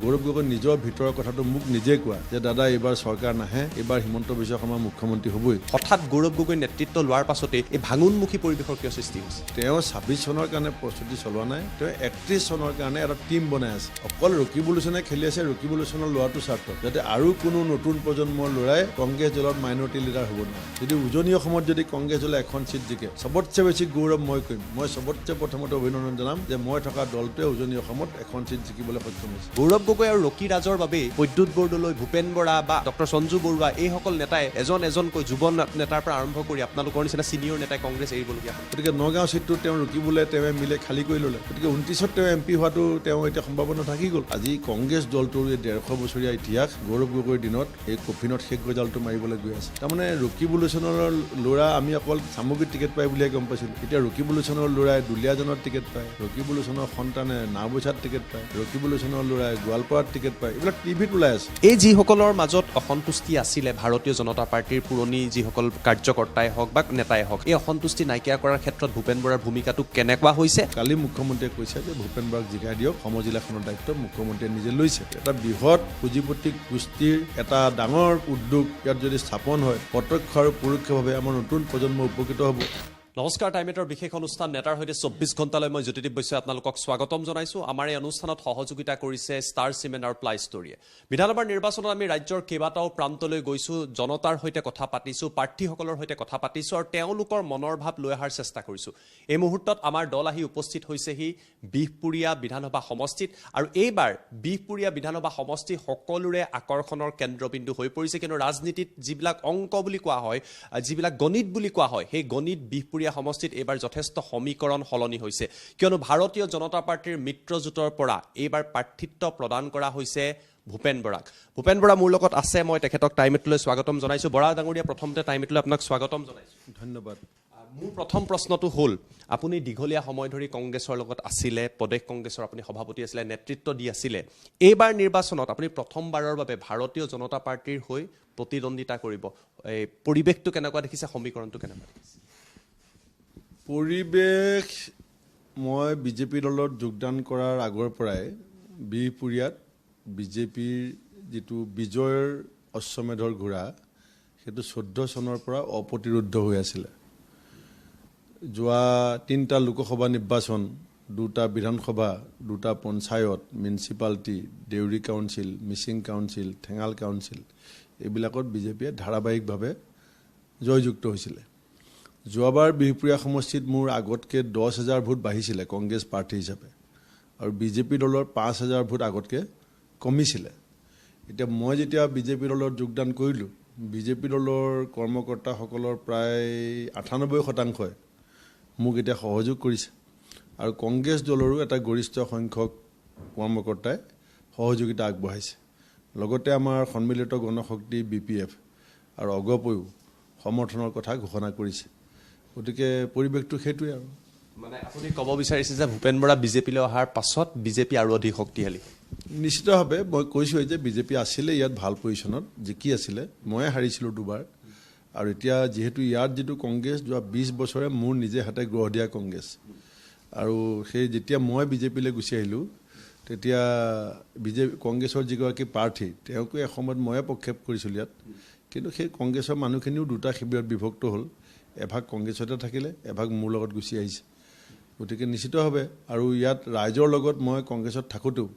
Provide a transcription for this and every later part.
গৌৰৱ গগৈ নিজৰ ভিতৰৰ কথাটো মোক নিজে কোৱা যে দাদা এইবাৰ চৰকাৰ নাহে, এইবাৰ হিমন্ত বিশ্ব শৰ্মা মুখ্যমন্ত্ৰী হ'বই। হঠাৎ গৌৰৱ গগৈ নেতৃত্ব লোৱাৰ পাছতে এই ভাঙোনমুখী পৰিৱেশৰ কিয় সৃষ্টি হৈছে? তেওঁ 26 চনৰ কাৰণে প্ৰস্তুতি চলোৱা নাই, তেওঁ 31 চনৰ কাৰণে এটা টীম বনাই আছে। অকল ৰকিবুল হুছেইনে খেলি আছে ৰকিবুল হুছেইনৰ ল'ৰাটো স্বাৰ্থ, যাতে আৰু কোনো নতুন প্ৰজন্মৰ ল'ৰাই কংগ্ৰেছ দলত মাইনৰিটি লিডাৰ হ'ব নোৱাৰে। যদি উজনি অসমত যদি কংগ্ৰেছ দলে এখন চিট জিকে, চবতছে বেছি গৌৰৱ মই কৰিম। মই চবতছে প্ৰথমতে অভিনন্দন জনাম যে মই থকা দলটোৱে উজনি অসমত এখন চিট জিকিবলৈ সক্ষম হৈছে। গৌৰৱ গগৈ আৰু ৰকি ৰাজৰ বাবে বৈদ্যুৎ বৰদলৈ, ভূপেন বৰা বা ডক্টৰ সঞ্জু বৰুৱা এইসকল নেতাই এজনকৈ যুৱ নেতাৰ পৰা আৰম্ভ কৰি আপোনালোকৰ নিচিনা ছিনিয়ৰ নেতাই কংগ্ৰেছ এৰিবলগীয়া হয়। গতিকে নগাঁও চিটটো তেওঁ ৰকিবুলে তেওঁ মিলে খালী কৰি ল'লে। গতিকে 29ত তেওঁ MP হোৱাটো তেওঁ এতিয়া সম্ভাৱনা থাকি গ'ল। আজি কংগ্ৰেছ দলটোৰ এই 150 বছৰীয়া ইতিহাস গৌৰৱ গগৈৰ দিনত এই কফিনত শেষ গজালটো মাৰিবলৈ গৈ আছে। তাৰমানে ৰকিবুল হুছেইনৰ ল'ৰা আমি অকল চামগুৰিত টিকেট পাই বুলিয়ে গম পাইছিলোঁ। এতিয়া ৰকিবুল হুছেইনৰ ল'ৰাই দুলীয়াজানত টিকেট পায়, ৰকিবুল হুছেইনৰ সন্তানে নাওবৈচাত টিকেট পায়, ৰকিবুল হুছেইনৰ ল'ৰাই গোৱালপাৰাত টিকেট পায়। এইবিলাক টিভিত ওলাই আছে। এই যিসকলৰ মাজত অসন্তুষ্টি আছিলে ভাৰতীয় জনতা পাৰ্টীৰ পুৰণি যিসকল কাৰ্যকৰ্তাই হওক বা নেতাই হওক, এই অসন্তুষ্টি নাইকিয়া কৰাৰ ক্ষেত্ৰত ভূপেন বৰাৰ ভূমিকাটো কেনেকুৱা হৈছে? কালি মুখ্যমন্ত্ৰীয়ে কৈছে যে ভূপেন বৰাক জিকাই দিয়ক, সমজিলাখনৰ দায়িত্ব মুখ্যমন্ত্ৰীয়ে নিজে লৈছে। এটা বৃহৎ পুঁজিপতি গোষ্ঠীৰ এটা ডাঙৰ উদ্যোগ ইয়াত যদি স্থাপন হয়, প্ৰত্যক্ষ আৰু পৰোক্ষভাৱে আমাৰ নতুন প্ৰজন্ম উপকৃত হ'ব। নমস্কাৰ, টাইমেটৰ বিশেষ অনুষ্ঠান নেতাৰ সৈতে 24 ঘণ্টালৈ মই জ্যোতিদীপ বৈশ্যই আপোনালোকক স্বাগতম জনাইছোঁ। আমাৰ এই অনুষ্ঠানত সহযোগিতা কৰিছে ষ্টাৰ চিমেণ্ট আৰু প্লাই ষ্টৰীয়ে। বিধানসভাৰ নিৰ্বাচনত আমি ৰাজ্যৰ কেইবাটাও প্ৰান্তলৈ গৈছোঁ, জনতাৰ সৈতে কথা পাতিছোঁ, প্ৰাৰ্থীসকলৰ সৈতে কথা পাতিছোঁ আৰু তেওঁলোকৰ মনৰ ভাৱ লৈ অহাৰ চেষ্টা কৰিছোঁ। এই মুহূৰ্তত আমাৰ দল আহি উপস্থিত হৈছেহি বিহপুৰীয়া বিধানসভা সমষ্টিত আৰু এইবাৰ বিহপুৰীয়া বিধানসভা সমষ্টি সকলোৰে আকৰ্ষণৰ কেন্দ্ৰবিন্দু হৈ পৰিছে। কিন্তু ৰাজনীতিত যিবিলাক অংক বুলি কোৱা হয়, যিবিলাক গণিত বুলি কোৱা হয়, সেই গণিত বিহপুৰীয়া সমষ্টিত এইবাৰ যথেষ্ট সমীকৰণ সলনি হৈছে, কিয়নো ভাৰতীয় জনতা পাৰ্টীৰ মিত্ৰজোঁটৰ পৰা এইবাৰ প্ৰাৰ্থিত্ব প্ৰদান কৰা হৈছে ভূপেন বৰাক। ভূপেন বৰা মোৰ লগত আছে, মই তেখেতক টাইমেটলৈ স্বাগতম জনাইছোঁ। বৰা ডাঙৰীয়া, প্ৰথমতে টাইমেটলৈ আপোনাক স্বাগতম জনাইছোঁ। ধন্যবাদ। মোৰ প্ৰথম প্ৰশ্নটো হ'ল, আপুনি দীঘলীয়া সময় ধৰি কংগ্ৰেছৰ লগত আছিলে, প্ৰদেশ কংগ্ৰেছৰ আপুনি সভাপতি আছিলে, নেতৃত্ব দি আছিলে। এইবাৰ নিৰ্বাচনত আপুনি প্ৰথমবাৰৰ বাবে ভাৰতীয় জনতা পাৰ্টীৰ হৈ প্ৰতিদ্বন্দ্বিতা কৰিব। এই পৰিৱেশটো কেনেকুৱা দেখিছে, সমীকৰণটো কেনেকুৱা দেখিছে? পৰিৱেশ, মই বিজেপি দলত যোগদান কৰাৰ আগৰ পৰাই বিহপুৰীয়াত বিজেপিৰ যিটো বিজয়ৰ অশ্বমেধৰ ঘোঁৰা, সেইটো 14 চনৰ পৰা অপ্ৰতিৰোধ হৈ আছিলে। যোৱা 3টা লোকসভা নিৰ্বাচন, 2টা বিধানসভা, 2টা panchayat, municipality, Deori council, Mising council, Thengal council, এইবিলাকত বিজেপিয়ে ধাৰাবাহিকভাৱে জয়যুক্ত হৈছিলে। যোৱাবাৰ বিহপুৰীয়া সমষ্টিত মোৰ আগতকৈ 10,000 ভোট বাঢ়িছিলে কংগ্ৰেছ প্ৰাৰ্থী হিচাপে, আৰু বিজেপি দলৰ 5,000 ভোট আগতকৈ কমিছিলে। এতিয়া মই যেতিয়া বিজেপি দলত যোগদান কৰিলোঁ, বিজেপি দলৰ কৰ্মকৰ্তাসকলৰ প্ৰায় 98% মোক এতিয়া সহযোগ কৰিছে, আৰু কংগ্ৰেছ দলৰো এটা গৰিষ্ঠ সংখ্যক কৰ্মকৰ্তাই সহযোগিতা আগবঢ়াইছে। লগতে আমাৰ সন্মিলিত গণশক্তি BPF আৰু অগপয়ো সমৰ্থনৰ কথা ঘোষণা কৰিছে। গতিকে পৰিৱেশটো সেইটোৱে। আৰু মানে আপুনি ক'ব বিচাৰিছে যে ভূপেন বৰা বিজেপিলৈ অহাৰ পাছত বিজেপি আৰু অধিক শক্তিশালী? নিশ্চিতভাৱে মই কৈছোঁ যে বিজেপি আছিলে ইয়াত ভাল পজিশ্যনত, জিকি আছিলে, ময়ে হাৰিছিলোঁ 2বাৰ। আৰু এতিয়া যিহেতু ইয়াত যিটো কংগ্ৰেছ যোৱা 20 বছৰে মোৰ নিজে হাতে গঢ় দিয়া কংগ্ৰেছ, আৰু সেই যেতিয়া মই বিজেপিলৈ গুচি আহিলোঁ, তেতিয়া কংগ্ৰেছৰ যিগৰাকী প্ৰাৰ্থী তেওঁকো এসময়ত ময়ে প্ৰক্ষেপ কৰিছিলোঁ ইয়াত। কিন্তু সেই কংগ্ৰেছৰ মানুহখিনিও 2টা শিবিৰত বিভক্ত হ'ল, এভাগ কংগ্ৰেছতে থাকিলে, এভাগ মোৰ লগত গুচি আহিছে। গতিকে নিশ্চিতভাৱে, আৰু ইয়াত ৰাইজৰ লগত মই কংগ্ৰেছত থাকোঁতেও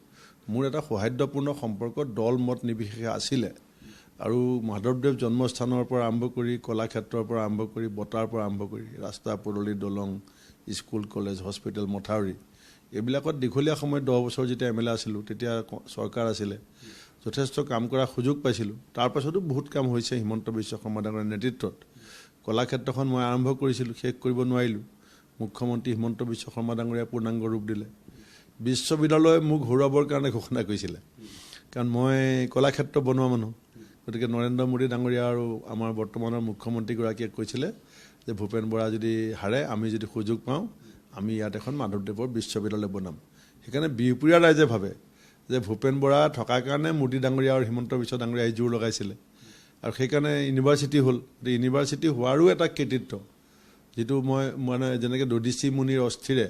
মোৰ এটা সৌহাৰ্দ্যপূৰ্ণ সম্পৰ্ক দল মত নিৰ্বিশেষে আছিলে। আৰু মাধৱদেৱ জন্মস্থানৰ পৰা আৰম্ভ কৰি, কলাক্ষেত্ৰৰ পৰা আৰম্ভ কৰি, বঁটাৰ পৰা আৰম্ভ কৰি, ৰাস্তা পদূলি, দলং, স্কুল, কলেজ, হস্পিটেল, মথাউৰি, এইবিলাকত দীঘলীয়া সময়ত 10 বছৰ যেতিয়া MLA আছিলোঁ, তেতিয়া চৰকাৰ আছিলে, যথেষ্ট কাম কৰাৰ সুযোগ পাইছিলোঁ। তাৰপাছতো বহুত কাম হৈছে হিমন্ত বিশ্ব শৰ্মা ডাঙৰীয়াৰ নেতৃত্বত। কলাক্ষেত্ৰখন মই আৰম্ভ কৰিছিলোঁ, শেষ কৰিব নোৱাৰিলোঁ। মুখ্যমন্ত্ৰী হিমন্ত বিশ্ব শৰ্মা ডাঙৰীয়াই পূৰ্ণাংগ ৰূপ দিলে। বিশ্ববিদ্যালয় মোক হৰুৱাবৰ কাৰণে ঘোষণা কৰিছিলে, কাৰণ মই কলাক্ষেত্ৰ বনোৱা মানুহ। গতিকে নৰেন্দ্ৰ মোদী ডাঙৰীয়া আৰু আমাৰ বৰ্তমানৰ মুখ্যমন্ত্ৰীগৰাকীয়ে কৈছিলে যে ভূপেন বৰা যদি হাৰে, আমি যদি সুযোগ পাওঁ, আমি ইয়াত এখন মাধৱদেৱৰ বিশ্ববিদ্যালয় বনাম। সেইকাৰণে বিহপুৰীয়া ৰাইজে ভাবে যে ভূপেন বৰা থকাৰ কাৰণে মোদী ডাঙৰীয়া আৰু হিমন্ত বিশ্ব ডাঙৰীয়াই জোৰ লগাইছিলে, আৰু সেইকাৰণে ইউনিভাৰ্চিটি হ'ল। ইউনিভাৰ্চিটি হোৱাৰো এটা কৃতিত্ব, যিটো মই মানে যেনেকৈ দধিচি মুনিৰ অস্থিৰে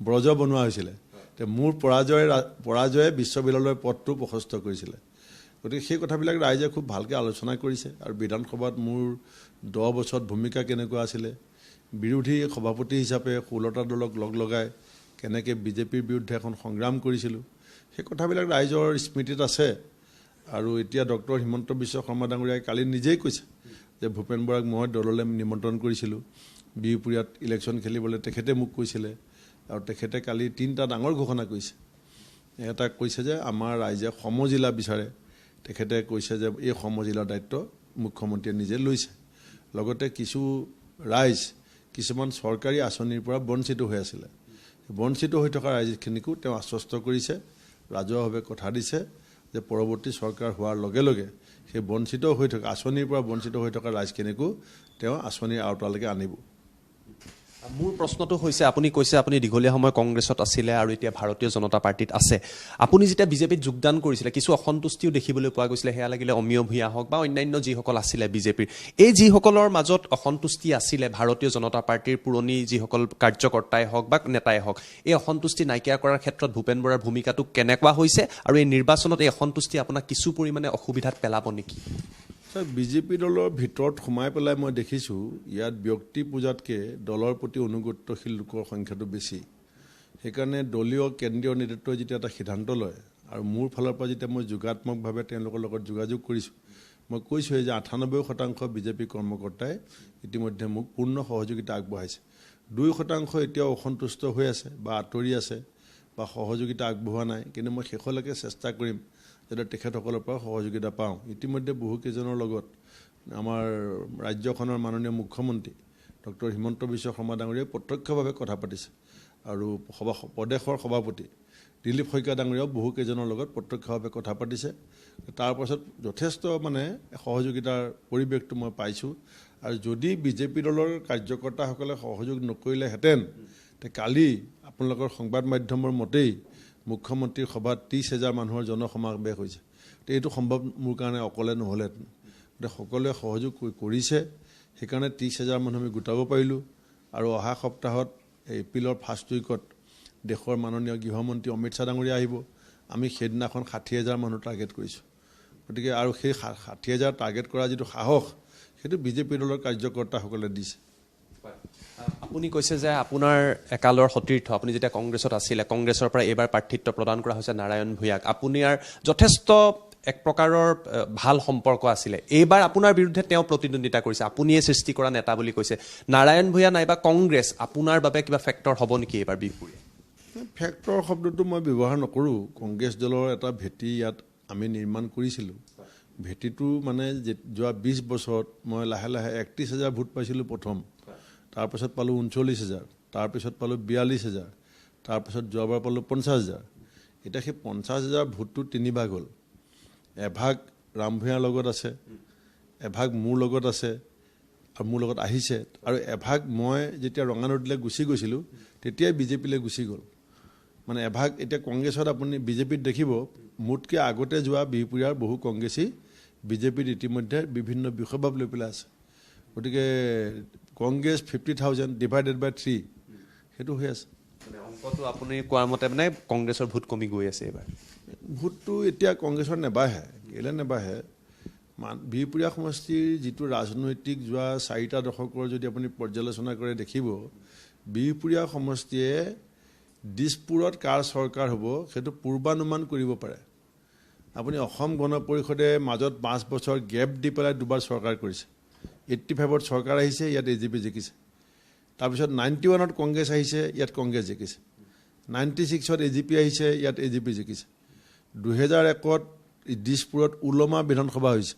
ব্ৰজ বনোৱা হৈছিলে, মোৰ পৰাজয়ে বিশ্ববিদ্যালয়ৰ পথটো প্ৰশস্ত কৰিছিলে গতিকে সেই কথাবিলাক ৰাইজে খুব ভালকৈ আলোচনা কৰিছে আৰু বিধানসভাত মোৰ 10 বছৰত ভূমিকা কেনেকুৱা আছিলে বিৰোধী সভাপতি হিচাপে 16টা দলক লগাই কেনেকৈ বিজেপিৰ বিৰুদ্ধে এখন সংগ্ৰাম কৰিছিলোঁ সেই কথাবিলাক ৰাইজৰ স্মৃতিত আছে আৰু এতিয়া ডক্টৰ হিমন্ত বিশ্ব শৰ্মা ডাঙৰীয়াই কালি নিজেই কৈছে যে ভূপেন বৰাক মই দললৈ নিমন্ত্ৰণ কৰিছিলোঁ বিহপুৰীয়াত ইলেকশ্যন খেলিবলৈ তেখেতে মোক কৈছিলে আৰু তেখেতে কালি 3টা ডাঙৰ ঘোষণা কৰিছে এটা কৈছে যে আমাৰ ৰাইজে সমজিলা বিচাৰে তেখেতে কৈছে যে এই সমজিলাৰ দায়িত্ব মুখ্যমন্ত্ৰীয়ে নিজে লৈছে লগতে কিছু ৰাইজ কিছুমান চৰকাৰী আঁচনিৰ পৰা বঞ্চিত হৈ আছিলে বঞ্চিত হৈ থকা ৰাইজখিনিকো তেওঁ আশ্বস্ত কৰিছে ৰাজহুৱাভাৱে কথা দিছে যে পৰৱৰ্তী চৰকাৰ হোৱাৰ লগে লগে সেই বঞ্চিত হৈ থকা আঁচনিৰ পৰা বঞ্চিত হৈ থকা ৰাইজখিনিকো তেওঁ আঁচনিৰ আওতালৈকে আনিব মোৰ প্ৰশ্নটো হৈছে আপুনি কৈছে আপুনি দীঘলীয়া সময় কংগ্ৰেছত আছিলে আৰু এতিয়া ভাৰতীয় জনতা পাৰ্টিত আছে আপুনি যেতিয়া বিজেপিত যোগদান কৰিছিলে কিছু অসন্তুষ্টিও দেখিবলৈ পোৱা গৈছিলে সেয়া লাগিলে অমিয় ভূঞা হওক বা অন্যান্য যিসকল আছিলে বিজেপিৰ এই যিসকলৰ মাজত অসন্তুষ্টি আছিলে ভাৰতীয় জনতা পাৰ্টিৰ পুৰণি যিসকল কাৰ্যকৰ্তাই হওক বা নেতাই হওক এই অসন্তুষ্টি নাইকিয়া কৰাৰ ক্ষেত্ৰত ভূপেন বৰাৰ ভূমিকাটো কেনেকুৱা হৈছে আৰু এই নিৰ্বাচনত এই অসন্তুষ্টি আপোনাক কিছু পৰিমাণে অসুবিধাত পেলাব নেকি বিজেপি দলৰ ভিতৰত সোমাই পেলাই মই দেখিছোঁ ইয়াত ব্যক্তি পূজাতকৈ দলৰ প্ৰতি অনুগত্যশীল লোকৰ সংখ্যাটো বেছি সেইকাৰণে দলীয় কেন্দ্ৰীয় নেতৃত্বই যেতিয়া এটা সিদ্ধান্ত লয় আৰু মোৰ ফালৰ পৰা যেতিয়া মই যোগাত্মকভাৱে তেওঁলোকৰ লগত যোগাযোগ কৰিছোঁ মই কৈছোঁৱেই যে 98% বিজেপি কৰ্মকৰ্তাই ইতিমধ্যে মোক পূৰ্ণ সহযোগিতা আগবঢ়াইছে 2% এতিয়াও অসন্তুষ্ট হৈ আছে বা আঁতৰি আছে বা সহযোগিতা আগবঢ়োৱা নাই কিন্তু মই শেষলৈকে চেষ্টা কৰিম যাতে তেখেতসকলৰ পৰা সহযোগিতা পাওঁ ইতিমধ্যে বহুকেইজনৰ লগত আমাৰ ৰাজ্যখনৰ মাননীয় মুখ্যমন্ত্ৰী ডক্টৰ হিমন্ত বিশ্ব শৰ্মা ডাঙৰীয়াই প্ৰত্যক্ষভাৱে কথা পাতিছে আৰু প্ৰদেশৰ সভাপতি দিলীপ শইকীয়া ডাঙৰীয়াও বহুকেইজনৰ লগত প্ৰত্যক্ষভাৱে কথা পাতিছে তাৰ পাছত যথেষ্ট মানে সহযোগিতাৰ পৰিৱেশটো মই পাইছোঁ আৰু যদি বিজেপি দলৰ কাৰ্যকৰ্তাসকলে সহযোগ নকৰিলেহেঁতেন তে কালি আপোনালোকৰ সংবাদ মাধ্যমৰ মতেই মুখ্যমন্ত্ৰীৰ সভাত 30,000 মানুহৰ জনসমাৱেশ হৈছে এইটো সম্ভৱ মোৰ কাৰণে অকলে নহ'লেহেঁতেন গতিকে সকলোৱে সহযোগ কৰিছে সেইকাৰণে 30,000 মানুহ আমি গোটাব পাৰিলোঁ আৰু অহা সপ্তাহত এপ্ৰিলৰ ফাৰ্ষ্ট উইকত দেশৰ মাননীয় গৃহমন্ত্ৰী অমিত শ্বাহ ডাঙৰীয়া আহিব আমি সেইদিনাখন 60,000 মানুহ টাৰ্গেট কৰিছোঁ গতিকে আৰু সেই 60,000 টাৰ্গেট কৰা যিটো সাহস সেইটো বিজেপি দলৰ কাৰ্যকৰ্তাসকলে দিছে আপুনি কৈছে যে আপোনাৰ একালৰ সতীৰ্থ আপুনি যেতিয়া কংগ্ৰেছত আছিলে কংগ্ৰেছৰ পৰা এইবাৰ প্ৰাৰ্থিত্ব প্ৰদান কৰা হৈছে নাৰায়ণ ভূঞাক আপোনাৰ যথেষ্ট এক প্ৰকাৰৰ ভাল সম্পৰ্ক আছিলে এইবাৰ আপোনাৰ বিৰুদ্ধে তেওঁ প্ৰতিদ্বন্দ্বিতা কৰিছে আপুনিয়ে সৃষ্টি কৰা নেতা বুলি কৈছে নাৰায়ণ ভূঞা নাইবা কংগ্ৰেছ আপোনাৰ বাবে কিবা ফেক্টৰ হ'ব নেকি এইবাৰ বিহপুৰীয়া ফেক্টৰ শব্দটো মই ব্যৱহাৰ নকৰোঁ কংগ্ৰেছ দলৰ এটা ভেটি ইয়াত আমি নিৰ্মাণ কৰিছিলোঁ ভেটিটো মানে যোৱা 20 বছৰত মই লাহে লাহে 31,000 ভোট পাইছিলোঁ প্ৰথম তাৰপিছত পালোঁ 39,000 তাৰপিছত পালোঁ 42,000 তাৰপিছত যোৱাবাৰ পালোঁ 50,000 এতিয়া সেই 50,000 ভোটটো 3 ভাগ হ'ল এভাগ ৰাম ভূঞাৰ লগত আছে এভাগ মোৰ লগত আছে আৰু মোৰ লগত আহিছে আৰু এভাগ মই যেতিয়া ৰঙানদীলৈ গুচি গৈছিলোঁ তেতিয়াই বিজেপিলৈ গুচি গ'ল মানে এভাগ এতিয়া কংগ্ৰেছত আপুনি বিজেপিত দেখিব মোতকৈ আগতে যোৱা বিহপুৰীয়াৰ বহু কংগ্ৰেছী বিজেপিত ইতিমধ্যে বিভিন্ন বিষয়ভাৱ লৈ পেলাই আছে গতিকে কংগ্ৰেছ 50,000 ডিভাইডেড বাই 3 সেইটো হৈ আছে অংকটো আপুনি কোৱাৰ মতে মানে কংগ্ৰেছৰ ভোট কমি গৈ আছে এইবাৰ ভোটটো এতিয়া কংগ্ৰেছৰ নেবাঢ়ে কেলৈ নেবাঢ়ে বিহপুৰীয়া সমষ্টিৰ যিটো ৰাজনৈতিক যোৱা 4টা দশকৰ যদি আপুনি পৰ্যালোচনা কৰে দেখিব বিহপুৰীয়া সমষ্টিয়ে দিছপুৰত কাৰ চৰকাৰ হ'ব সেইটো পূৰ্বানুমান কৰিব পাৰে আপুনি অসম গণ পৰিষদে মাজত 5 বছৰ গেপ দি পেলাই দুবাৰ চৰকাৰ কৰিছে 85ত চৰকাৰ আহিছে ইয়াত এজিপি জিকিছে তাৰপিছত 91ত কংগ্ৰেছ আহিছে ইয়াত কংগ্ৰেছ জিকিছে 96ত এজিপি আহিছে ইয়াত এজিপি জিকিছে 2001ত দিছপুৰত উলমা বিধানসভা হৈছে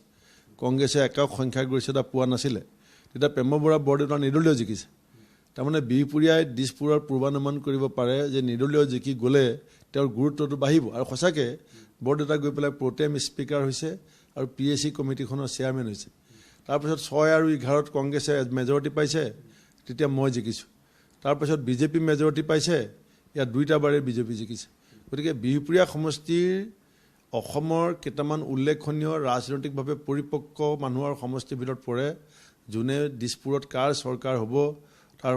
কংগ্ৰেছে একক সংখ্যাগৰিষ্ঠতা পোৱা নাছিলে তেতিয়া প্ৰেম বৰা বৰদেউতা নিৰ্দলীয় জিকিছে তাৰমানে বিহপুৰীয়াই দিছপুৰৰ পূৰ্বানুমান কৰিব পাৰে যে নিৰ্দলীয় জিকি গ'লে তেওঁৰ গুৰুত্বটো বাঢ়িব আৰু সঁচাকৈ বৰদেউতা গৈ পেলাই প্ৰটেম স্পীকাৰ হৈছে আৰু PAC কমিটিখনৰ চেয়াৰমেন হৈছে তাৰপিছত 6 আৰু 11ত কংগ্ৰেছে মেজৰিটি পাইছে তেতিয়া মই জিকিছোঁ তাৰপিছত বিজেপি মেজৰিটি পাইছে ইয়াত 2টা বাৰে বিজেপি জিকিছে গতিকে বিহপুৰীয়া সমষ্টিৰ অসমৰ কেইটামান উল্লেখনীয় ৰাজনৈতিকভাৱে পৰিপক্ক মানুহৰ সমষ্টিৰ ভিতৰত পৰে যোনে দিছপুৰত কাৰ চৰকাৰ হ'ব তাৰ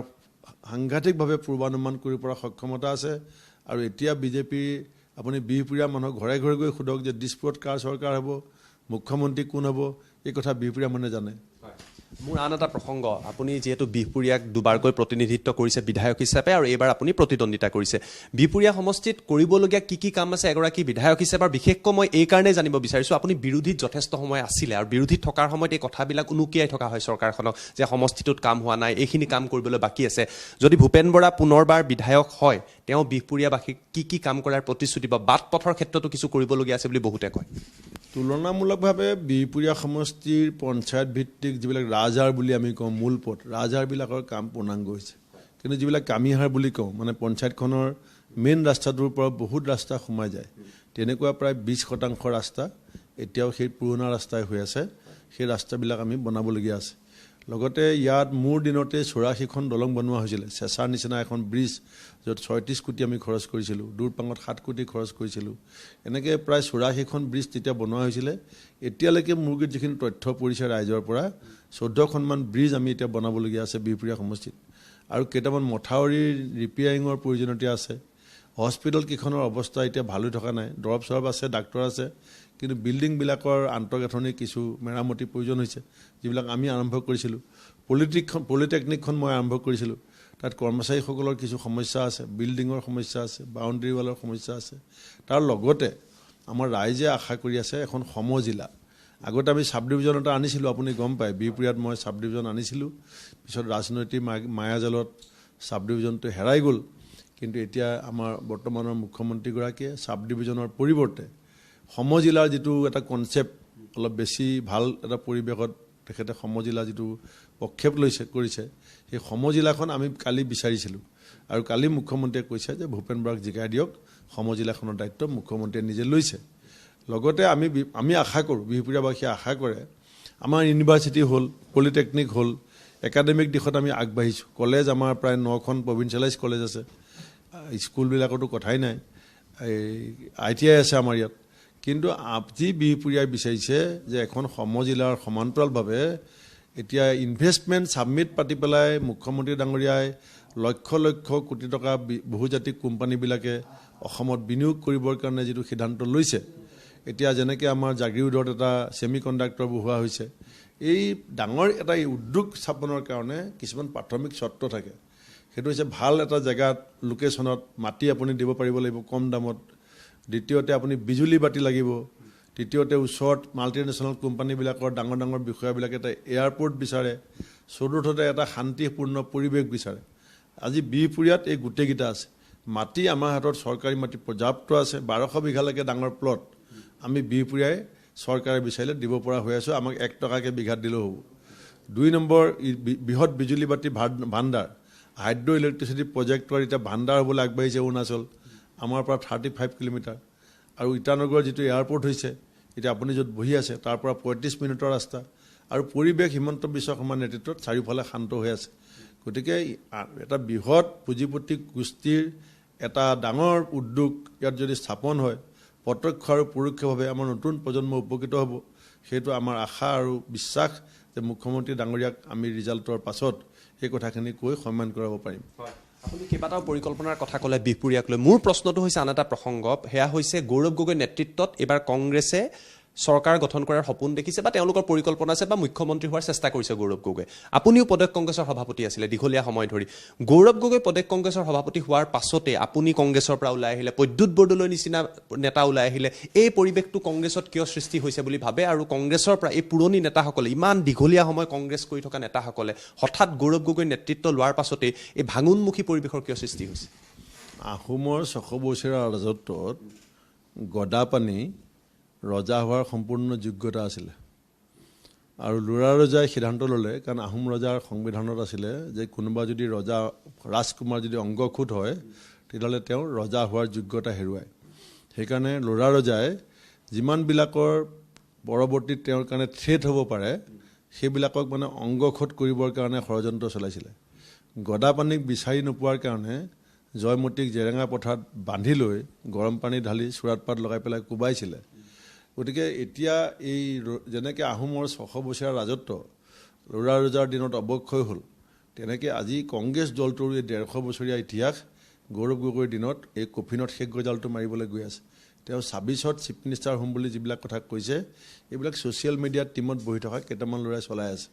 সাংঘাতিকভাৱে পূৰ্বানুমান কৰিব পৰা সক্ষমতা আছে আৰু এতিয়া বিজেপি আপুনি বিহপুৰীয়া মানুহক ঘৰে ঘৰে গৈ সোধক যে দিছপুৰত কাৰ চৰকাৰ হ'ব, মুখ্যমন্ত্ৰী কোন হ'ব, এই কথা বিহপুৰীয়া মানুহে জানে। মোৰ আন এটা প্ৰসংগ, আপুনি যিহেতু বিহপুৰীয়াক দুবাৰকৈ প্ৰতিনিধিত্ব কৰিছে বিধায়ক হিচাপে আৰু এইবাৰ আপুনি প্ৰতিদ্বন্দ্বিতা কৰিছে, বিহপুৰীয়া সমষ্টিত কৰিবলগীয়া কি কাম আছে এগৰাকী বিধায়ক হিচাপে? আৰু বিশেষকৈ মই এই কাৰণেই জানিব বিচাৰিছোঁ, আপুনি বিৰোধীত যথেষ্ট সময় আছিলে আৰু বিৰোধীত থকাৰ সময়ত এই কথাবিলাক উনুকিয়াই থকা হয় চৰকাৰখনক যে সমষ্টিটোত কাম হোৱা নাই, এইখিনি কাম কৰিবলৈ বাকী আছে। যদি ভূপেন বৰা পুনৰবাৰ বিধায়ক হয়, তেওঁ বিহপুৰীয়াবাসীক কি কাম কৰাৰ প্ৰতিশ্ৰুতি বা বাট পথৰ ক্ষেত্ৰতো কিছু কৰিবলগীয়া আছে বুলি বহুতে কয়। তুলনামূলকভাৱে বিহপুৰীয়া সমষ্টিৰ পঞ্চায়ত ভিত্তিক যিবিলাক ৰাজহাড় বুলি আমি কওঁ, মূল পথ ৰাজহাড়বিলাকৰ কাম পূৰ্ণাংগ হৈছে। কিন্তু যিবিলাক কামিহাড় বুলি কওঁ, মানে পঞ্চায়তখনৰ মেইন ৰাস্তাটোৰ পৰা বহুত ৰাস্তা সোমাই যায়, তেনেকুৱা প্ৰায় 20% ৰাস্তা এতিয়াও সেই পুৰণা ৰাস্তাই হৈ আছে। সেই ৰাস্তাবিলাক আমি বনাবলগীয়া আছে। লগতে ইয়াত মোৰ দিনতে 84খন দলং বনোৱা হৈছিলে। চেঁচাৰ নিচিনা এখন ব্ৰিজ, য'ত 36 কোটি আমি খৰচ কৰিছিলোঁ, দূৰপাঙত 7 কোটি খৰচ কৰিছিলোঁ। এনেকৈ প্ৰায় 84খন ব্ৰিজ তেতিয়া বনোৱা হৈছিলে। এতিয়ালৈকে মোৰ গুৰিত যিখিনি তথ্য পৰিছে ৰাইজৰ পৰা, 14খনমান ব্ৰিজ আমি এতিয়া বনাবলগীয়া আছে বিহপুৰীয়া সমষ্টিত। আৰু কেইটামান মথাউৰিৰ ৰিপেয়াৰিঙৰ প্ৰয়োজনীয়তা আছে। হস্পিটেল কেইখনৰ অৱস্থা এতিয়া ভাল হৈ থকা নাই। দৰৱ চৰব আছে, ডাক্তৰ আছে, কিন্তু বিল্ডিংবিলাকৰ আন্তঃগাঁথনি কিছু মেৰামতিৰ প্ৰয়োজন হৈছে, যিবিলাক আমি আৰম্ভ কৰিছিলোঁ। পলিটেকনিকখন মই আৰম্ভ কৰিছিলোঁ। তাত কৰ্মচাৰীসকলৰ কিছু সমস্যা আছে, বিল্ডিঙৰ সমস্যা আছে, বাউণ্ডেৰী ৱালৰ সমস্যা আছে। তাৰ লগতে আমাৰ ৰাইজে আশা কৰি আছে এখন সমজিলা। আগতে আমি চাব ডিভিজন এটা আনিছিলোঁ, আপুনি গম পায়, বিহপুৰীয়াত মই চাব ডিভিজন আনিছিলোঁ। পিছত ৰাজনৈতিক মায়াজালত চাব ডিভিজনটো হেৰাই গ'ল। কিন্তু এতিয়া আমাৰ বৰ্তমানৰ মুখ্যমন্ত্ৰীগৰাকীয়ে চাব ডিভিজনৰ পৰিৱৰ্তে সমজিলাৰ যিটো এটা কনচেপ্ট, অলপ বেছি ভাল এটা পৰিৱেশত তেখেতে সমজিলা যিটো প্ৰক্ষেপ কৰিছে, সেই সমজিলাখন আমি কালি বিচাৰিছিলোঁ। আৰু কালি মুখ্যমন্ত্ৰীয়ে কৈছে যে ভূপেন বৰাক জিকাই দিয়ক, সমজিলাখনৰ দায়িত্ব মুখ্যমন্ত্ৰীয়ে নিজে লৈছে। লগতে আমি আশা কৰোঁ, বিহপুৰীয়াবাসীয়ে আশা কৰে, আমাৰ ইউনিভাৰ্চিটি হ'ল, পলিটেকনিক হ'ল, একাডেমিক দিশত আমি আগবাঢ়িছোঁ। কলেজ আমাৰ প্ৰায় 9খন প্ৰভিঞ্চিয়েলাইজ কলেজ আছে। স্কুলবিলাকতো কথাই নাই। ITI আছে আমাৰ ইয়াত। কিন্তু আজি বিহপুৰীয়াই বিচাৰিছে যে এখন সমজিলাৰ সমান্তৰালভাৱে এতিয়া ইনভেষ্টমেণ্ট ছাবমিট পাতি পেলাই মুখ্যমন্ত্ৰী ডাঙৰীয়াই লক্ষ লক্ষ কোটি টকা বহুজাতিক কোম্পানীবিলাকে অসমত বিনিয়োগ কৰিবৰ কাৰণে যিটো সিদ্ধান্ত লৈছে, এতিয়া যেনেকৈ আমাৰ জাগিৰোডত এটা ছেমি কণ্ডাক্টৰ বহোৱা হৈছে, এই ডাঙৰ এটা উদ্যোগ স্থাপনৰ কাৰণে কিছুমান প্ৰাথমিক চৰ্ত থাকে। সেইটো হৈছে ভাল এটা জেগাত, লোকেশ্যনত মাটি আপুনি দিব পাৰিব লাগিব কম দামত। দ্বিতীয়তে আপুনি বিজুলী বাতি লাগিব। তৃতীয়তে ওচৰত মাল্টিনেশ্যনেল কোম্পানীবিলাকৰ ডাঙৰ ডাঙৰ বিষয়াবিলাকে এটা এয়াৰপৰ্ট বিচাৰে। চতুৰ্থতে এটা শান্তিপূৰ্ণ পৰিৱেশ বিচাৰে। আজি বিহপুৰীয়াত এই গোটেইকেইটা আছে। মাটি আমাৰ হাতত চৰকাৰী মাটি পৰ্যাপ্ত আছে। 1200 বিঘালৈকে ডাঙৰ প্লট আমি বিহপুৰীয়াই চৰকাৰে বিচাৰিলে দিব পৰা হৈ আছোঁ। আমাক 1 টকাকৈ বিঘাত দিলেও হ'ব। 2 নম্বৰ, বৃহৎ বিজুলী বাতি ভাণ্ডাৰ, হাইড্ৰ' ইলেক্ট্ৰিচিটি প্ৰজেক্টৰ এতিয়া ভাণ্ডাৰ হ'বলৈ আগবাঢ়িছে অৰুণাচল, আমাৰ পৰা 35 কিলোমিটাৰ। আৰু ইটানগৰৰ যিটো এয়াৰপৰ্ট হৈছে, এতিয়া আপুনি য'ত বহি আছে তাৰ পৰা 35 মিনিটৰ ৰাস্তা। আৰু পৰিৱেশ হিমন্ত বিশ্ব শৰ্মাৰ নেতৃত্বত চাৰিওফালে শান্ত হৈ আছে। গতিকে এটা বৃহৎ পুঁজিপতি গোষ্ঠীৰ এটা ডাঙৰ উদ্যোগ ইয়াত যদি স্থাপন হয়, প্ৰত্যক্ষ আৰু পৰোক্ষভাৱে আমাৰ নতুন প্ৰজন্ম উপকৃত হ'ব। সেইটো আমাৰ আশা আৰু বিশ্বাস যে মুখ্যমন্ত্ৰী ডাঙৰীয়াক আমি ৰিজাল্টৰ পাছত এই কথাখিনি কৈ সন্মান কৰাব পাৰিম। আপুনি কেইবাটাও পৰিকল্পনাৰ কথা ক'লে বিহপুৰীয়াক লৈ। মোৰ প্ৰশ্নটো হৈছে আন এটা প্ৰসংগ, সেয়া হৈছে গৌৰৱ গগৈ নেতৃত্বত এইবাৰ কংগ্ৰেছে চৰকাৰ গঠন কৰাৰ সপোন দেখিছে বা তেওঁলোকৰ পৰিকল্পনা আছে বা মুখ্যমন্ত্ৰী হোৱাৰ চেষ্টা কৰিছে গৌৰৱ গগৈ। আপুনিও প্ৰদেশ কংগ্ৰেছৰ সভাপতি আছিলে দীঘলীয়া সময় ধৰি। গৌৰৱ গগৈ প্ৰদেশ কংগ্ৰেছৰ সভাপতি হোৱাৰ পাছতে আপুনি কংগ্ৰেছৰ পৰা ওলাই আহিলে, প্ৰদ্যুৎ বৰদলৈ নিচিনা নেতা ওলাই আহিলে। এই পৰিৱেশটো কংগ্ৰেছত কিয় সৃষ্টি হৈছে বুলি ভাবে? আৰু কংগ্ৰেছৰ পৰা এই পুৰণি নেতাসকলে, ইমান দীঘলীয়া সময় কংগ্ৰেছ কৰি থকা নেতাসকলে হঠাৎ গৌৰৱ গগৈ নেতৃত্ব লোৱাৰ পাছতে এই ভাঙোন্মুখী পৰিৱেশৰ কিয় সৃষ্টি হৈছে? আহোমৰ 600 বছৰীয়া ৰাজত্বত গদাপানী ৰজা হোৱাৰ সম্পূৰ্ণ যোগ্যতা আছিলে। আৰু ল'ৰা ৰজাই সিদ্ধান্ত ল'লে, কাৰণ আহোম ৰজাৰ সংবিধানত আছিলে যে কোনোবা যদি ৰজা ৰাজকুমাৰ যদি অংগখুট হয়, তেতিয়াহ'লে তেওঁ ৰজা হোৱাৰ যোগ্যতা হেৰুৱায়। সেইকাৰণে ল'ৰা ৰজাই যিমানবিলাকৰ পৰৱৰ্তীত তেওঁৰ কাৰণে থ্ৰেট হ'ব পাৰে, সেইবিলাকক মানে অংগখুট কৰিবৰ কাৰণে ষড়যন্ত্ৰ চলাইছিলে। গদাপানীক বিচাৰি নোপোৱাৰ কাৰণে জয়মতীক জেৰেঙা পথাৰত বান্ধি লৈ গৰম পানী ঢালি চোৰাত পাত লগাই পেলাই কোবাইছিলে। গতিকে এতিয়া এই যেনেকৈ আহোমৰ 600 বছৰীয়া ৰাজত্ব ল'ৰা ৰজাৰ দিনত অৱক্ষয় হ'ল, তেনেকৈ আজি কংগ্ৰেছ দলটোৰ এই 150 বছৰীয়া ইতিহাস গৌৰৱ গগৈৰ দিনত এই কফিনত শেষ গজালটো মাৰিবলৈ গৈ আছে তেওঁ 26ত চিফ মিনিষ্টাৰ হ'ম বুলি যিবিলাক কথা কৈছে এইবিলাক ছ'চিয়েল মিডিয়াত টিমত বহি থকা কেইটামান ল'ৰাই চলাই আছে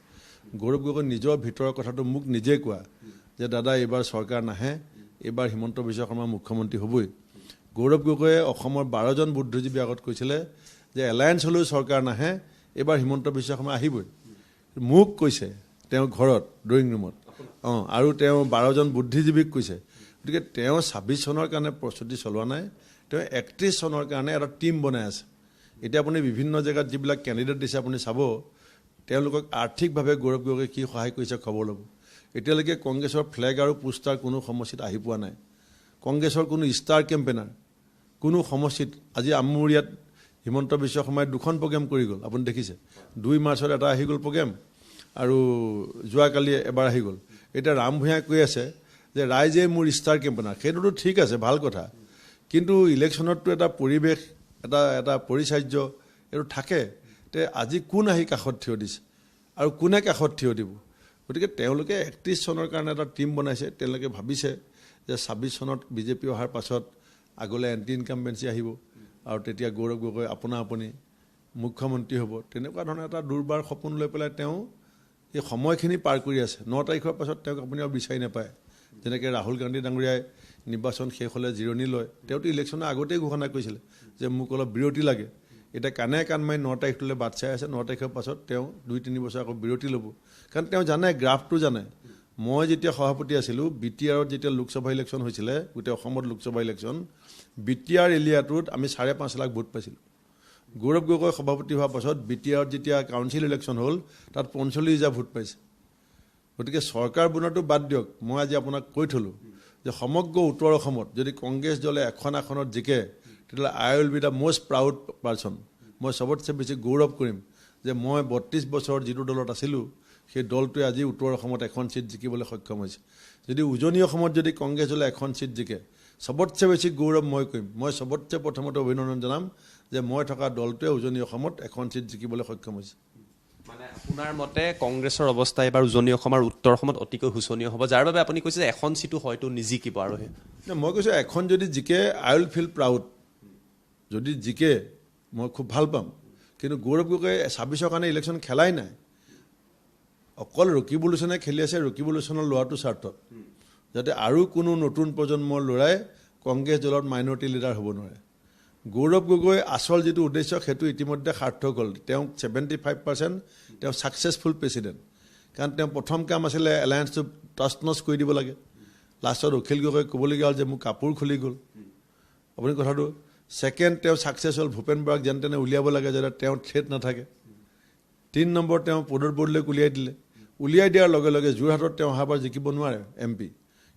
গৌৰৱ গগৈ নিজৰ ভিতৰৰ কথাটো মোক নিজে কোৱা যে দাদা এইবাৰ চৰকাৰ নাহে এইবাৰ হিমন্ত বিশ্ব শৰ্মা মুখ্যমন্ত্ৰী হ'বই গৌৰৱ গগৈয়ে অসমৰ 12জন বুদ্ধিজীৱী আগত কৈছিলে যে এলায়েন্স হ'লেও চৰকাৰ নাহে এইবাৰ হিমন্ত বিশ্ব শৰ্মা আহিবই মোক কৈছে তেওঁ ঘৰত ড্ৰয়িং ৰুমত আৰু তেওঁ 12জন বুদ্ধিজীৱীক কৈছে গতিকে তেওঁ 26 চনৰ কাৰণে প্ৰস্তুতি চলোৱা নাই তেওঁ 31 চনৰ কাৰণে এটা টীম বনাই আছে এতিয়া আপুনি বিভিন্ন জেগাত যিবিলাক কেণ্ডিডেট দিছে আপুনি চাব তেওঁলোকক আৰ্থিকভাৱে গৌৰৱ গগৈয়ে কি সহায় কৰিছে খবৰ ল'ব এতিয়ালৈকে কংগ্ৰেছৰ ফ্লেগ আৰু পোষ্টাৰ কোনো সমষ্টিত আহি পোৱা নাই কংগ্ৰেছৰ কোনো ষ্টাৰ কেম্পেইনাৰ কোনো সমষ্টিত আজি আমুৰিয়াত হিমন্ত বিশ্ব শৰ্মাই 2খন প্ৰগ্ৰেম কৰি গ'ল আপুনি দেখিছে 2 মাৰ্চত এটা আহি গ'ল প্ৰগ্ৰেম আৰু যোৱাকালি এবাৰ আহি গ'ল এতিয়া ৰাম ভূঞাই কৈ আছে যে ৰাইজে মোৰ ষ্টাৰ কেম্পেইনাৰ সেইটোতো ঠিক আছে ভাল কথা কিন্তু ইলেকশ্যনততো এটা পৰিৱেশ এটা পৰিচাৰ্য এইটো থাকে তে আজি কোন আহি কাষত থিয় দিছে আৰু কোনে কাষত থিয় দিব গতিকে তেওঁলোকে 31 চনৰ কাৰণে এটা টীম বনাইছে তেওঁলোকে ভাবিছে যে 26 চনত বিজেপি অহাৰ পাছত আগলৈ এণ্টি ইনকামবেঞ্চি আহিব আৰু তেতিয়া গৌৰৱ গগৈ আপুনি মুখ্যমন্ত্ৰী হ'ব তেনেকুৱা ধৰণৰ এটা দুৰ্বাৰ সপোন লৈ পেলাই তেওঁ এই সময়খিনি পাৰ কৰি আছে 9 তাৰিখৰ পাছত তেওঁক আপুনি আৰু বিচাৰি নাপায় যেনেকৈ ৰাহুল গান্ধী ডাঙৰীয়াই নিৰ্বাচন শেষ হ'লে জিৰণি লয় তেওঁতো ইলেকশ্যনৰ আগতেই ঘোষণা কৰিছিলে যে মোক অলপ বিৰতি লাগে এটা কানে কান মাৰি 9 তাৰিখলৈ বাট চাই আছে 9 তাৰিখৰ পাছত তেওঁ 2-3 বছৰ আকৌ বিৰতি ল'ব কাৰণ তেওঁ জানে গ্ৰাফটো জানে মই যেতিয়া সভাপতি আছিলোঁ বিটিআৰত যেতিয়া লোকসভা ইলেকশ্যন হৈছিলে গোটেই অসমত লোকসভা ইলেকশ্যন বিটিআৰ এৰিয়াটোত আমি 5.5 লাখ ভোট পাইছিলোঁ গৌৰৱ গগৈ সভাপতি হোৱাৰ পাছত বিটিআৰত যেতিয়া কাউন্সিল ইলেকশ্যন হ'ল তাত 45,000 ভোট পাইছে গতিকে চৰকাৰ বনোৱাটো বাদ দিয়ক মই আজি আপোনাক কৈ থলোঁ যে সমগ্ৰ উত্তৰ অসমত যদি কংগ্ৰেছ দলে এখন আসনত জিকে তেতিয়াহ'লে I will be the most proud person মই চবতছে বেছি গৌৰৱ কৰিম যে মই 32 বছৰ যিটো দলত আছিলোঁ সেই দলটোৱে আজি উত্তৰ অসমত এখন চিট জিকিবলৈ সক্ষম হৈছে যদি উজনি অসমত যদি কংগ্ৰেছ দলে এখন চিট জিকে চবতছে বেছি গৌৰৱ মই কৰিম মই চবতছে প্ৰথমতে অভিনন্দন জনাম যে মই থকা দলটোৱে উজনি অসমত এখন চিট জিকিবলৈ সক্ষম হৈছে মানে আপোনাৰ মতে কংগ্ৰেছৰ অৱস্থা এবাৰ উজনি অসম আৰু উত্তৰ অসমত অতিকৈ শোচনীয় হ'ব যাৰ বাবে আপুনি কৈছে যে এখন চিটো হয়তো নিজিকিব আৰু মই কৈছোঁ এখন যদি জিকে আই উইল ফিল প্ৰাউড যদি জিকে মই খুব ভাল পাম কিন্তু গৌৰৱ গগৈয়ে 26ৰ কাৰণে ইলেকশ্যন খেলাই নাই অকল ৰকিব লোচনে খেলি আছে ৰকিব লোচনৰ লোৱাটো স্বাৰ্থত যাতে আৰু কোনো নতুন প্ৰজন্মৰ ল'ৰাই কংগ্ৰেছ দলত মাইনৰিটি লিডাৰ হ'ব নোৱাৰে গৌৰৱ গগৈ আচল যিটো উদ্দেশ্য সেইটো ইতিমধ্যে সাৰ্থক হ'ল তেওঁ 75% তেওঁ ছাকচেছফুল প্ৰেচিডেণ্ট কাৰণ তেওঁ প্ৰথম কাম আছিলে এলায়েন্সটো টচনচ কৰি দিব লাগে লাষ্টত অখিল গগৈ ক'বলগীয়া হ'ল যে মোৰ কাপোৰ খুলি গ'ল আপুনি কথাটো ছেকেণ্ড তেওঁ ছাকচেছ হ'ল ভূপেন বৰাক যেন তেনে উলিয়াব লাগে যাতে তেওঁ থ্ৰেট নাথাকে 3 নম্বৰ তেওঁ পদৰ বৰ্ডলৈক উলিয়াই দিয়াৰ লগে লগে যোৰহাটত তেওঁ অহাবাৰ জিকিব নোৱাৰে MP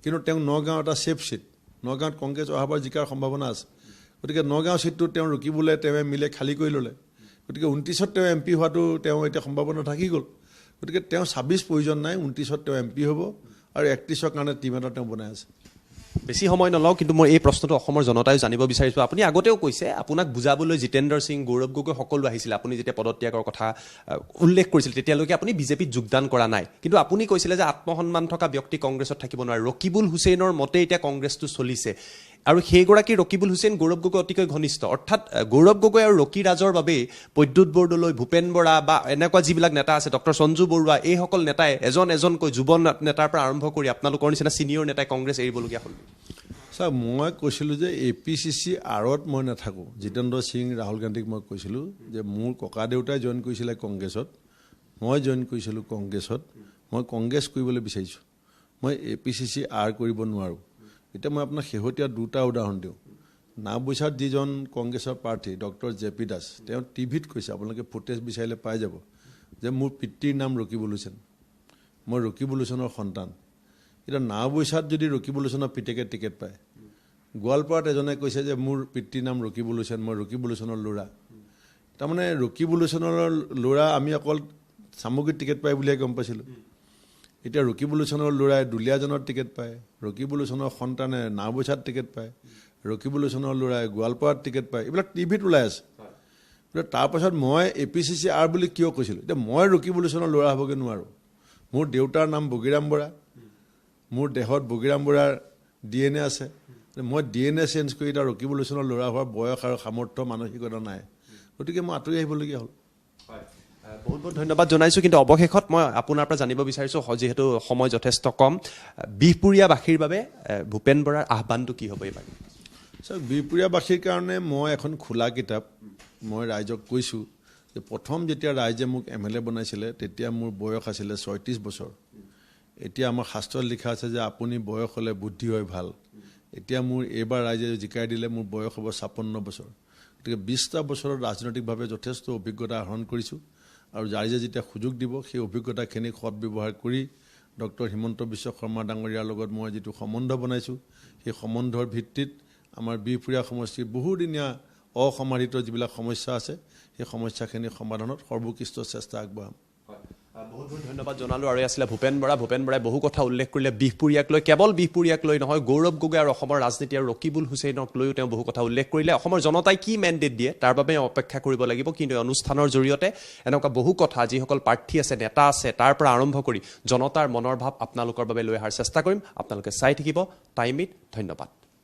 কিন্তু তেওঁ নগাঁও এটা ছেফ চিট নগাঁৱত কংগ্ৰেছ অহাবাৰ জিকাৰ সম্ভাৱনা আছে গতিকে নগাঁও চিটটো তেওঁ ৰকিবলৈ তেওঁ মিলে খালী কৰি ল'লে গতিকে 29ত তেওঁ MP হোৱাটো তেওঁ এতিয়া সম্ভাৱনা থাকি গ'ল গতিকে তেওঁ 26 প্ৰয়োজন নাই 29ত তেওঁ MP হ'ব আৰু 31ৰ কাৰণে টীম এটা তেওঁ বনাই আছে বেছি সময় নলওঁ কিন্তু মই এই প্ৰশ্নটো অসমৰ জনতাই জানিব বিচাৰিছোঁ আপুনি আগতেও কৈছে আপোনাক বুজাবলৈ জিতেন্দ্ৰ সিং গৌৰৱ গগৈ সকলো আহিছিল আপুনি যেতিয়া পদত্যাগৰ কথা উল্লেখ কৰিছিল তেতিয়ালৈকে আপুনি বিজেপিত যোগদান কৰা নাই কিন্তু আপুনি কৈছিলে যে আত্মসন্মান থকা ব্যক্তি কংগ্ৰেছত থাকিব নোৱাৰে ৰকিবুল হুছেইনৰ মতে এতিয়া কংগ্ৰেছটো চলিছে আৰু সেইগৰাকী ৰকিবুল হুছেইন গৌৰৱ গগৈ অতিকৈ ঘনিষ্ঠ অৰ্থাৎ গৌৰৱ গগৈ আৰু ৰকি ৰাজৰ বাবে প্ৰদ্যুৎ বৰদলৈ ভূপেন বৰা বা এনেকুৱা যিবিলাক নেতা আছে ডক্টৰ সঞ্জু বৰুৱা এইসকল নেতাই এজনকৈ যুৱ নেতাৰ পৰা আৰম্ভ কৰি আপোনালোকৰ নিচিনা ছিনিয়ৰ নেতাই কংগ্ৰেছ এৰিবলগীয়া হ'ল ছাৰ মই কৈছিলোঁ যে APCC আৰত মই নাথাকোঁ জিতেন্দ্ৰ সিং ৰাহুল গান্ধীক মই কৈছিলোঁ যে মোৰ ককা দেউতাই জইন কৰিছিলে কংগ্ৰেছত মই জইন কৰিছিলোঁ কংগ্ৰেছত মই কংগ্ৰেছ কৰিবলৈ বিচাৰিছোঁ মই APCC কৰিব নোৱাৰোঁ এতিয়া মই আপোনাক শেহতীয়া 2টা উদাহৰণ দিওঁ নাওবৈচাত যিজন কংগ্ৰেছৰ প্ৰাৰ্থী ডক্টৰ JP দাস তেওঁ টিভিত কৈছে আপোনালোকে ফুটেজ বিচাৰিলে পাই যাব যে মোৰ পিতৃৰ নাম ৰকিবুল হুছেইন মই ৰকিবুল হুছেইনৰ সন্তান এতিয়া নাওবৈচাত যদি ৰকিবুল হুছেইনৰ পিতেকে টিকেট পায় গোৱালপাৰাত এজনে কৈছে যে মোৰ পিতৃৰ নাম ৰকিবুল হুছেইন মই ৰকিবুল হুছেইনৰ ল'ৰা তাৰমানে ৰকিবুল হুছেইনৰ ল'ৰা আমি অকল চামগুৰিত টিকেট পাই বুলিয়ে গম পাইছিলোঁ এতিয়া ৰকিবুল হুছেইনৰ ল'ৰাই দুলীয়াজনৰ টিকেট পায় ৰকিবুল হুছেইনৰ সন্তানে নাওবৈচাত টিকেট পায় ৰকিবুল হুছেইনৰ ল'ৰাই গোৱালপাৰাত টিকেট পায় এইবিলাক টিভিত ওলাই আছে তাৰপাছত মই APCC বুলি কিয় কৈছিলোঁ এতিয়া মই ৰকিবুল হুছেইনৰ ল'ৰা হ'বগৈ নোৱাৰোঁ মোৰ দেউতাৰ নাম বগীৰাম বৰা মোৰ দেহত বগীৰাম বৰাৰ DNA আছে মই DNA চেঞ্জ কৰি তাৰ ৰকিব লোচনৰ ল'ৰা হোৱাৰ বয়স আৰু সামৰ্থ্য মানসিকতা নাই গতিকে মই আঁতৰি আহিবলগীয়া হ'ল বহুত বহুত ধন্যবাদ জনাইছোঁ কিন্তু অৱশেষত মই আপোনাৰ পৰা জানিব বিচাৰিছোঁ যিহেতু সময় যথেষ্ট কম বিহপুৰীয়াবাসীৰ বাবে ভূপেন বৰাৰ আহ্বানটো কি হ'ব এইবাৰ চাওক বিহপুৰীয়াবাসীৰ কাৰণে মই এখন খোলা কিতাপ মই ৰাইজক কৈছোঁ যে প্ৰথম যেতিয়া ৰাইজে মোক MLA বনাইছিলে তেতিয়া মোৰ বয়স আছিলে 36 বছৰ এতিয়া আমাৰ শাস্ত্ৰত লিখা আছে যে আপুনি বয়স হ'লে বুদ্ধি হয় ভাল এতিয়া মোৰ এইবাৰ ৰাইজে জিকাই দিলে মোৰ বয়স হ'ব 56 বছৰ গতিকে 20টা বছৰৰ ৰাজনৈতিকভাৱে যথেষ্ট অভিজ্ঞতা আহৰণ কৰিছোঁ আৰু ৰাইজে যেতিয়া সুযোগ দিব সেই অভিজ্ঞতাখিনি সৎ ব্যৱহাৰ কৰি ডক্টৰ হিমন্ত বিশ্ব শৰ্মা ডাঙৰীয়াৰ লগত মই যিটো সম্বন্ধ বনাইছোঁ সেই সম্বন্ধৰ ভিত্তিত আমাৰ বিহপুৰীয়া সমষ্টিৰ বহুদিনীয়া অসমাধিত যিবিলাক সমস্যা আছে সেই সমস্যাখিনি সমাধানত সৰ্বোৎকৃষ্ট চেষ্টা আগবঢ়াম বহুত বহুত ধন্যবাদ জনালোঁ আৰু আছিলে ভূপেন বৰাই বহু কথা উল্লেখ কৰিলে বিহপুৰীয়াক লৈ কেৱল বিহপুৰীয়াক লৈ নহয় গৌৰৱ গগৈ আৰু অসমৰ ৰাজনীতি আৰু ৰকিবুল হুছেইনক লৈও তেওঁ বহু কথা উল্লেখ কৰিলে অসমৰ জনতাই কি মেণ্ডেট দিয়ে তাৰ বাবে অপেক্ষা কৰিব লাগিব কিন্তু এই অনুষ্ঠানৰ জৰিয়তে এনেকুৱা বহু কথা যিসকল প্ৰাৰ্থী আছে নেতা আছে তাৰ পৰা আৰম্ভ কৰি জনতাৰ মনৰ ভাৱ আপোনালোকৰ বাবে লৈ অহাৰ চেষ্টা কৰিম আপোনালোকে চাই থাকিব টাইম ইট ধন্যবাদ